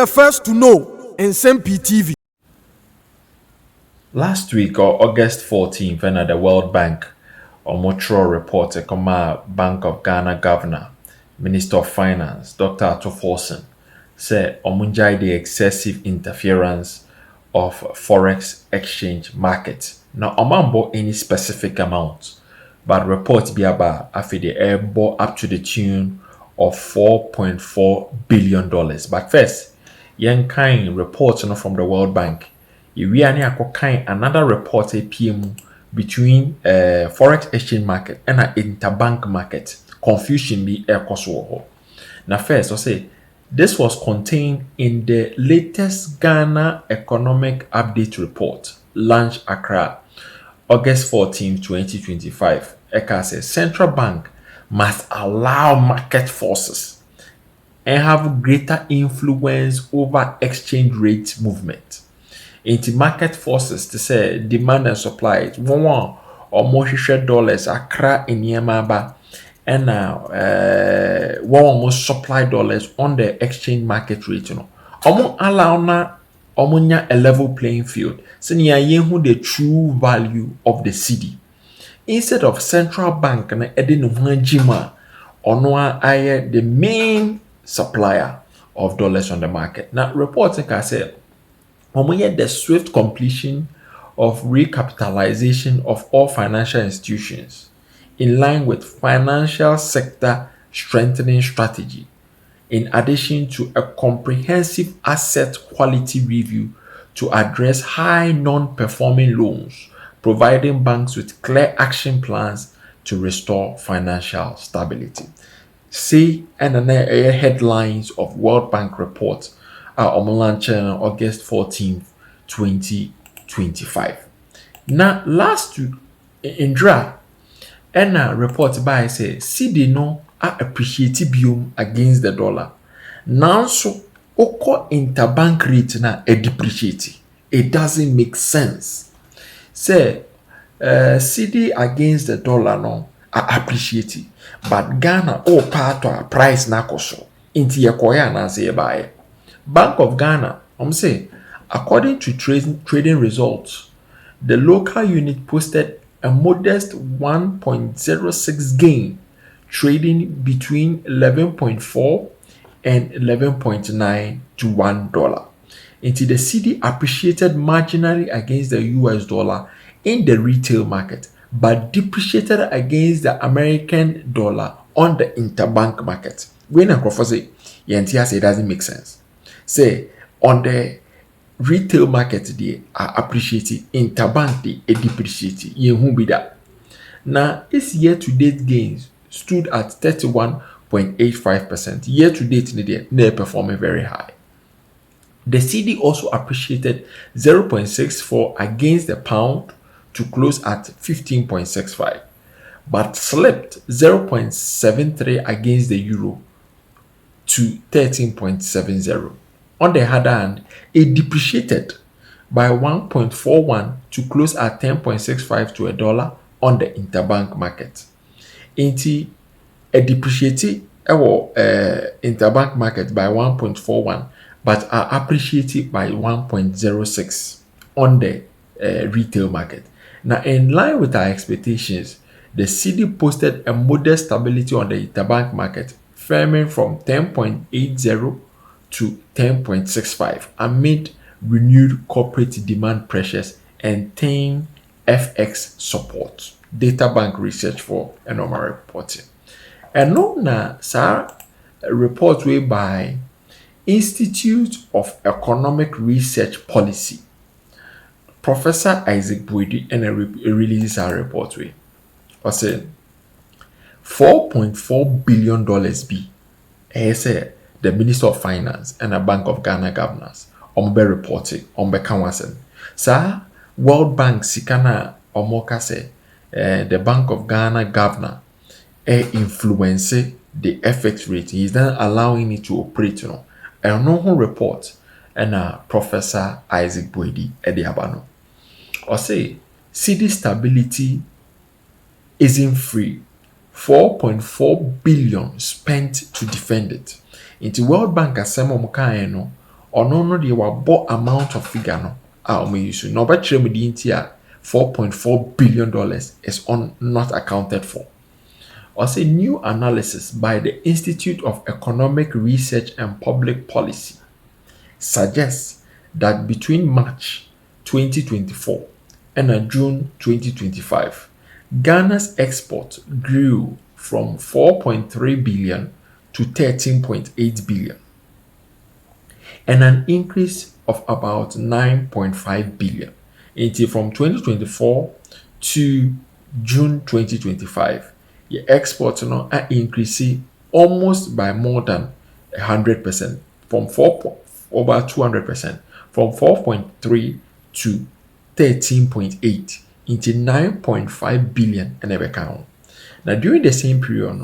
the first to know. Nsem-Pii TV. Last week, or August 14th, when at the World Bank or Montreal report, a Bank of Ghana governor, Minister of Finance, Dr. Atoforsen, said omunjai the excessive interference of forex exchange markets. Now, omambo any specific amount, but reports be about after the airbo up to the tune of $4.4 billion. But first, yen kind reports from the World Bank. We are kind another report PM between forex exchange market and an interbank market. Confusion be air Now first, I say this was contained in the latest Ghana Economic Update Report, launched Accra, August 14, 2025. ECA says central bank must allow market forces and have greater influence over exchange rate movement. Into market forces to say demand and supply. One or more dollars Accra in Yamaba and now one almost supply dollars on the exchange market rate. Allow na a level playing field. So near who the true value of the cedi. Instead of central bank na edin jima onwa aye the main supplier of dollars on the market. Now reports can say the swift completion of recapitalization of all financial institutions in line with financial sector strengthening strategy, in addition to a comprehensive asset quality review to address high non-performing loans, providing banks with clear action plans to restore financial stability. See and the headlines of World Bank report on August 14th, 2025. Now, last week, in draft, and a report by say Cedi no appreciate biom against the dollar. Now, so oko interbank rate na depreciate. It doesn't make sense. Say Cedi against the dollar no appreciate, but Ghana part to a price na koso. Inti yakoya na say buy. Bank of Ghana, say, according to trading results, the local unit posted a modest 1.06 gain, trading between 11.4 and 11.9 to $1. Until the cedi appreciated marginally against the US dollar in the retail market, but depreciated against the American dollar on the interbank market. When a Prof say, it doesn't make sense. Say on the retail market they are appreciating, interbank they are depreciating. Who be that? Now its year-to-date gains stood at 31.85%. Year-to-date they are performing very high. The cedi also appreciated 0.64 against the pound to close at 15.65, but slipped 0.73 against the euro to 13.70. On the other hand, it depreciated by 1.41 to close at 10.65 to $1 on the interbank market. Inti a depreciated interbank market by 1.41, but are appreciated by 1.06 on the retail market. Now, in line with our expectations, the cedi posted a modest stability on the interbank market, firming from 10.80 to 10.65 amid renewed corporate demand pressures and tame FX support. Data Bank Research for normal reporting. And now, sir, a report by Institute of Economic Research Policy, Professor Isaac Boadi, and releases a report way. I said $4.4 billion be the Minister of Finance and a Bank of Ghana governors be reporting be kanwasen. Sir, World Bank sikana omoka say the Bank of Ghana governor influence the FX rate. He's not allowing it to operate, And no report and Professor Isaac Boadi Ediabano. Or say cedi stability isn't free. 4.4 billion spent to defend it. Into World Bank asemo mukaeno ɔno no deɛ wabɔ amount of figure no a ɔmo use na ɔbɛkyerɛ mu deɛ nti a $4.4 billion is not accounted for. Also, new analysis by the Institute of Economic Research and Public Policy suggests that between March 2024 and June 2025, Ghana's export grew from 4.3 billion to 13.8 billion, and an increase of about 9.5 billion. Until from 2024 to June 2025, the exports are increasing almost by more than 100%, from over 200%, from 4.3 to 13.8 into 9.5 billion and ever count. Now during the same period,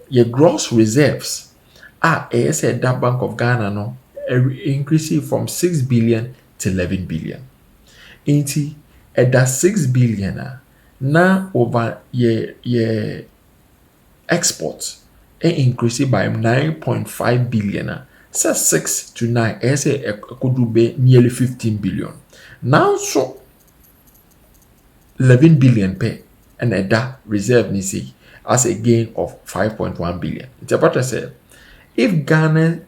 your gross reserves are said that Bank of Ghana increasing from 6 billion to 11 billion. Into at that 6 billion now over your exports increasing by 9.5 billion. So 6 to 9, it could be nearly 15 billion. Now so 11 billion pay and that reserve ni see as a gain of 5.1 billion. It's about to say if Ghana's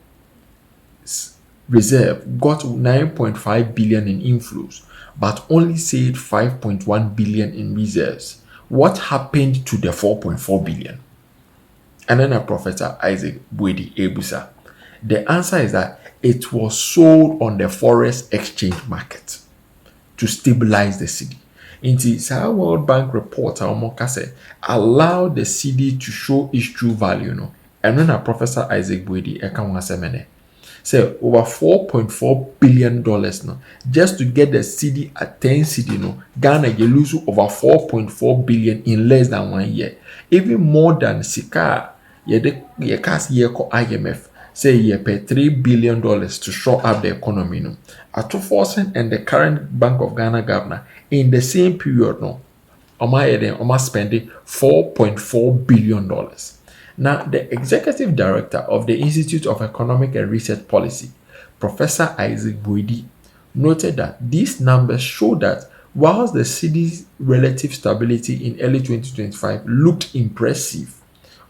reserve got 9.5 billion in inflows but only saved 5.1 billion in reserves, what happened to the 4.4 billion? And then Professor Isaac Boadi Ebusa. The answer is that it was sold on the forex exchange market to stabilize the cedi. Inti sa World Bank report allow the cedi to show its true value and when Professor Isaac Boadi say over $4.4 billion just to get the cedi at 10 cedi Ghana you lose over 4.4 billion in less than 1 year, even more than sika ye cast year ko IMF say you pay $3 billion to shore up the economy Ato Forsen and the current Bank of Ghana governor in the same period Oma spending $4.4 billion. Now, the executive director of the Institute of Economic and Research Policy, Professor Isaac Boadi, noted that these numbers show that whilst the cedi's relative stability in early 2025 looked impressive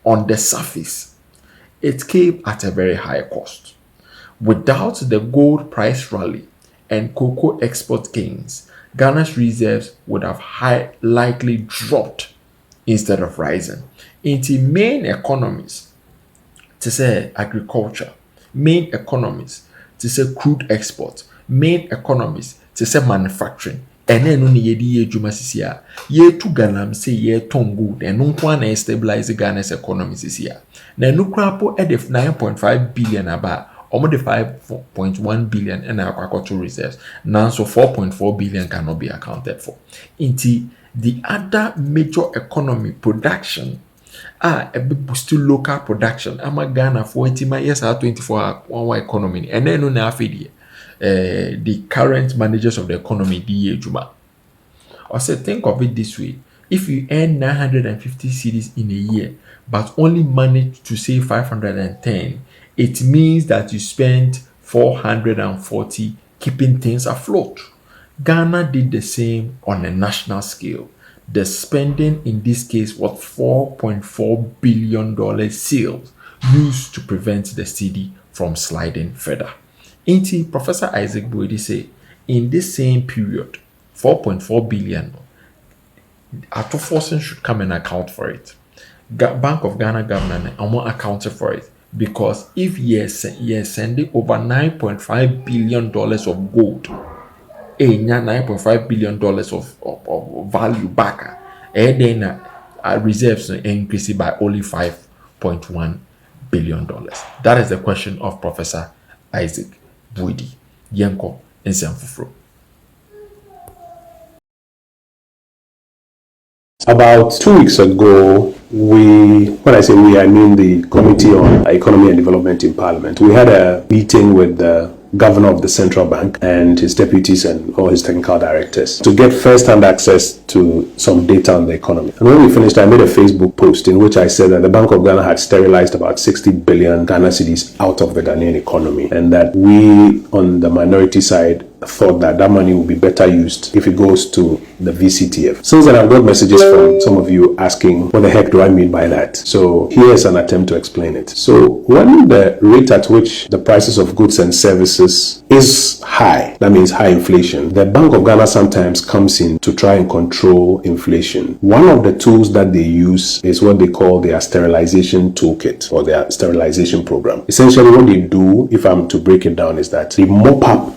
on the surface, it came at a very high cost. Without the gold price rally and cocoa export gains, Ghana's reserves would have likely dropped instead of rising. Into main economies, to say agriculture, main economies, to say crude export, main economies, to say manufacturing, and then only ye juma sisia, ye to Ghana say ye tongu, and no one stabilize Ghana's economy this year. Na no crapo at 9.5 billion about almost the 5.1 billion and agricultural reserves. Now so 4.4 billion cannot be accounted for. Into the other major economy production a bit boost local production. I'm a Ghana for 80 years 24 economy and then on the current managers of the economy DA Juma. I said think of it this way. If you earn 950 cedis in a year but only manage to save 510, it means that you spent 440 keeping things afloat. Ghana did the same on a national scale. The spending in this case was $4.4 billion sales used to prevent the cedi from sliding further. Inti Professor Isaac Boadi say in this same period, 4.4 billion, Ato Forsen should come and account for it. Bank of Ghana government won't account for it because if you're sending over $9.5 billion of gold, $9.5 billion of value back, and then reserves increase by only $5.1 billion. That is the question of Professor Isaac Boadi. Yenko Nsem-Pii. About 2 weeks ago, when I say we, I mean the Committee on Economy and Development in Parliament, we had a meeting with the governor of the central bank and his deputies and all his technical directors to get first-hand access to some data on the economy. And when we finished, I made a Facebook post in which I said that the Bank of Ghana had sterilized about 60 billion Ghana cedis out of the Ghanaian economy, and that we on the minority side thought that that money would be better used if it goes to the VCTF. Since then, I've got messages from some of you asking, what the heck do I mean by that? So here's an attempt to explain it. So when the rate at which the prices of goods and services is high, that means high inflation, the Bank of Ghana sometimes comes in to try and control inflation. One of the tools that they use is what they call their sterilization toolkit or their sterilization program. Essentially, what they do, if I'm to break it down, is that they mop up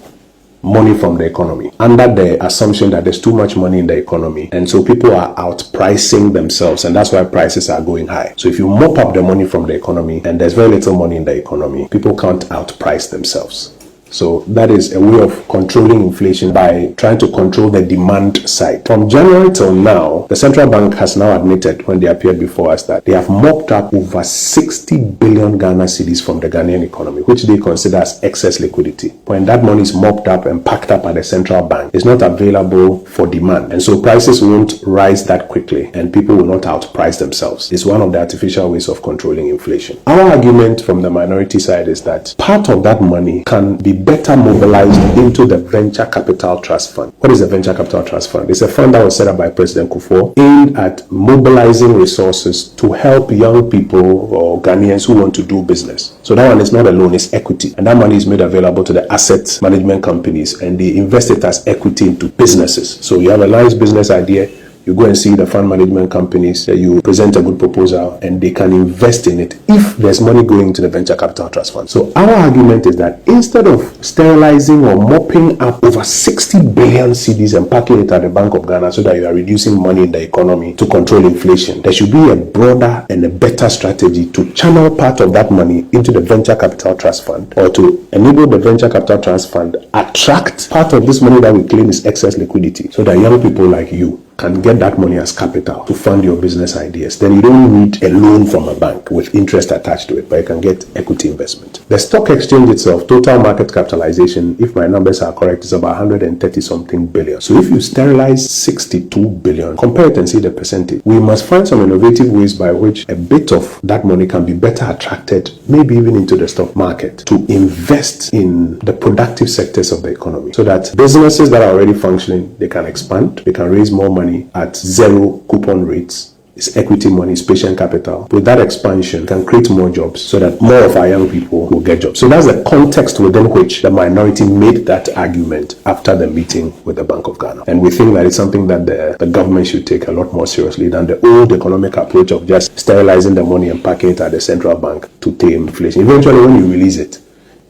money from the economy under the assumption that there's too much money in the economy, and so people are outpricing themselves, and that's why prices are going high. So if you mop up the money from the economy and there's very little money in the economy, people can't outprice themselves. So that is a way of controlling inflation by trying to control the demand side. From January till now, the central bank has now admitted, when they appeared before us, that they have mopped up over 60 billion Ghana cedis from the Ghanaian economy, which they consider as excess liquidity. When that money is mopped up and packed up at the central bank, it's not available for demand. And so prices won't rise that quickly and people will not outprice themselves. It's one of the artificial ways of controlling inflation. Our argument from the minority side is that part of that money can be better mobilized into the Venture Capital Trust Fund. What is a Venture Capital Trust Fund? It's a fund that was set up by President Kufuor aimed at mobilizing resources to help young people or Ghanaians who want to do business. So that one is not a loan, it's equity. And that money is made available to the asset management companies and they invest it as equity into businesses. So you have a nice business idea, you go and see the fund management companies, you present a good proposal, and they can invest in it if there's money going to the Venture Capital Trust Fund. So our argument is that instead of sterilizing or mopping up over 60 billion cedis and packing it at the Bank of Ghana so that you are reducing money in the economy to control inflation, there should be a broader and a better strategy to channel part of that money into the Venture Capital Trust Fund, or to enable the Venture Capital Trust Fund attract part of this money that we claim is excess liquidity so that young people like you can get that money as capital to fund your business ideas. Then you don't need a loan from a bank with interest attached to it, but you can get equity investment. The stock exchange itself, total market capitalization, if my numbers are correct, is about 130 something billion. So if you sterilize 62 billion, compare it and see the percentage. We must find some innovative ways by which a bit of that money can be better attracted, maybe even into the stock market, to invest in the productive sectors of the economy so that businesses that are already functioning, they can expand, they can raise more money at zero coupon rates. It's equity money, it's patient capital. With that expansion, can create more jobs so that more of our young people will get jobs. So that's the context within which the minority made that argument after the meeting with the Bank of Ghana. And we think that it's something that the government should take a lot more seriously than the old economic approach of just sterilizing the money and packing it at the central bank to tame inflation. Eventually, when you release it,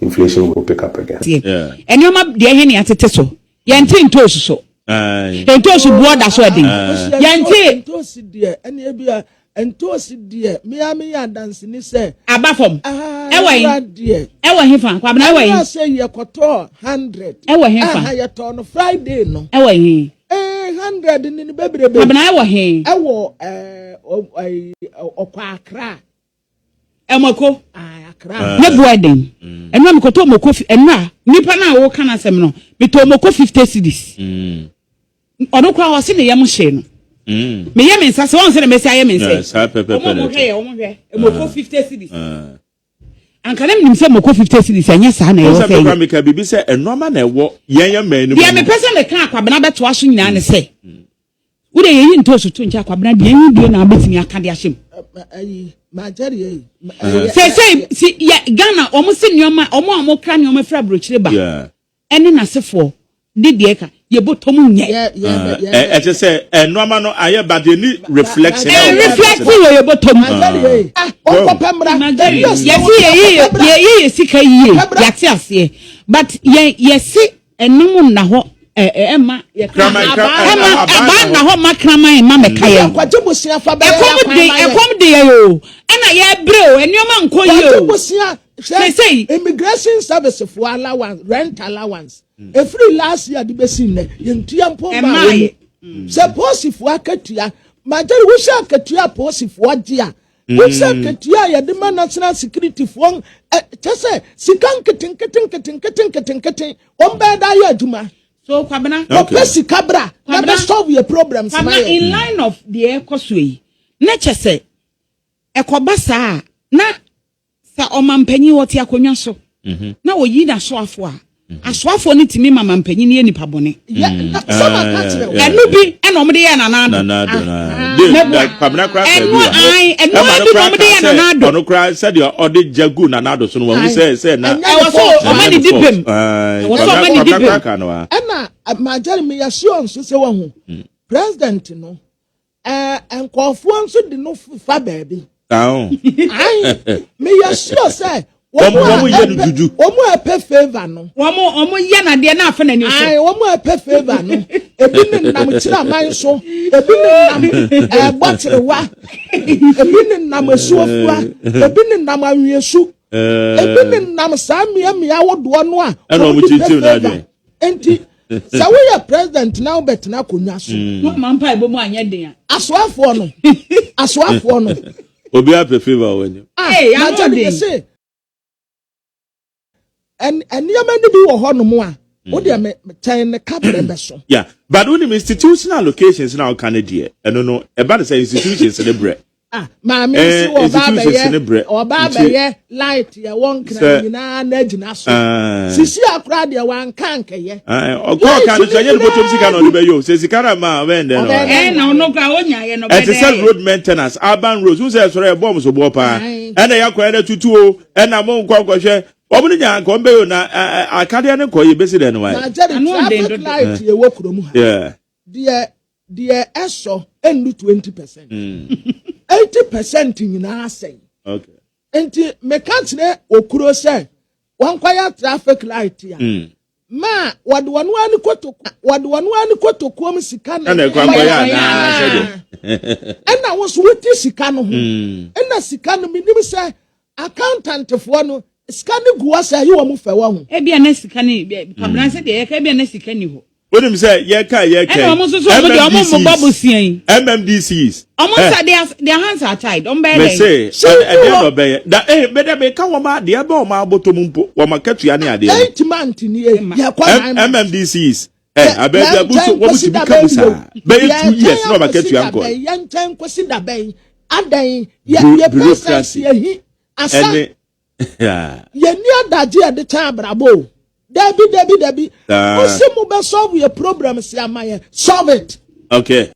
inflation will pick up again. Yeah. And you're not the Entosi Boadi so din. Yanti entosi die ene ebia entosi die me ya dance ni say abafom. Ewa yin. Ewa hifa kwa na ewa yin. Say ye koto 100. Ewa hifa. Ye turn Friday no. Ewa yin. 100 ni bebrebe. Kwa na ewa hin. Ewo okwa Accra. Emoko. Accra. Ne Boadi. Enwa me koto moko enwa nipa na wo kana sem no. Me to moko 50 cedis. Ono kwa wose ne yam hye no. Me yam nsa se won se ne me say yam nsa. Yes, pepe. Omo hwe. Emoko 50 cedis. Anka nem nim se moko 50 cedis anya sa na ye wo say. Osa me ka bibi se enoma na ewo yen manu. Dia me pese me kan akwabena beto aso nyina ne se. Wo de yeyi ntoso to ncha akwabena de yen die na betimi aka de ahyem. Ayi ma jari yi. Se ya Ghana omo se nyoma omo kra nyoma fra brochire ba. Yeah. Ene na sefo de ka ye botom nye. E je say enoma no aye ba de ni reflection. Reflect ye botom. Ye sika ye yate ase. But ye si enum na ho Emma krama na ho makrama ma mekaye. Ekom de yo. Ena ye bre o enoma nko ye o. Say immigration service for allowance, rent allowance. Every last year the basin yentua mpoma. Suppose if wakatua, major we shall katua pose if what dia. We say ketia ya de national security for say sikan keten ombe da ya adwuma. So kwabena pesi kabra na be solve your problems na in line of the ekosui na chese ekoba saa na sa omampanyi woti akonwa so na oyi na soafo a asoafo ni timi mamampanyi ni enipa bone enu bi ena omde ye nanado kwabena kra enu bi omde ye nanado ono kra said your ode jagu nanado so no wan say na so omani dipem so omani dipem ena majari me yasio nso se wahu president no enkofo nso de no fa baabi me yasio say Omo epe favor no. Omo ye na de na afa na ni so. Omo epe favor no. Ebi ni nam kira man so. Ebi ni nam gbotirewa. Ebi ni nam asuofua. Ebi ni nam awiesu. Ebi ni nam samia wodo no a. Eno mo chichi na de. Enti sa we ya president now bet na konwa so. No man pa ebo mu anya den. Asoafo no. Asoafo no. Obi ape favor when. Hey, I told you. And yamani bi wo ho no mo a wo de me ten ne cabinet beso. Yeah, but when the institutional locations now Canada no about the institutions in the bre. Ma me si wo ba be ye light ye won kra nyina na agina so. Sisi akra de wan kan keye. O ko kan so ye no botom sika no be yo. Se sika na ma when den no. No kra onya ye no be. It is road maintenance, urban roads. Who say so bomb so bo pa. And ya kwa na tutu o, and na mo nkwa kwahwe. Omu nya nko mbe yo na akade ne ko ye besi den wa. Na traffic light ye wo kuro mu ha. Yeah. The eso enu 20%. 80% nyina asay. Okay. Enti mekantne okuro say wan kwaya traffic light ya. Ma wadu wanu ani kotoko am sika na. Na kwa kwaya na sede. Ena wo so woti sika no ho. Ena sika no minim say accountant fo no scanning guasa yi wo mu fa wa hu e bia na sika ni pabran se de ye ka bia na sika ni ho wonim say ye ka e no mo so so mo de omo mo babu sian MMDCs omo say their hands are tied on be say e no be da be da be ka wo ma de be o ma abotom mpo wo ma katua ne ade 8 months ni ye kwa MMDCs abega buso wo muti bi ka busa be 2 years no ma katua nko ye ntan kwesi da ben adan ye process ye hi asa yeah. Ye ni adaje e de cha brabo. Debi. Ose mo be solve your problems ya maye. Solve it. Okay.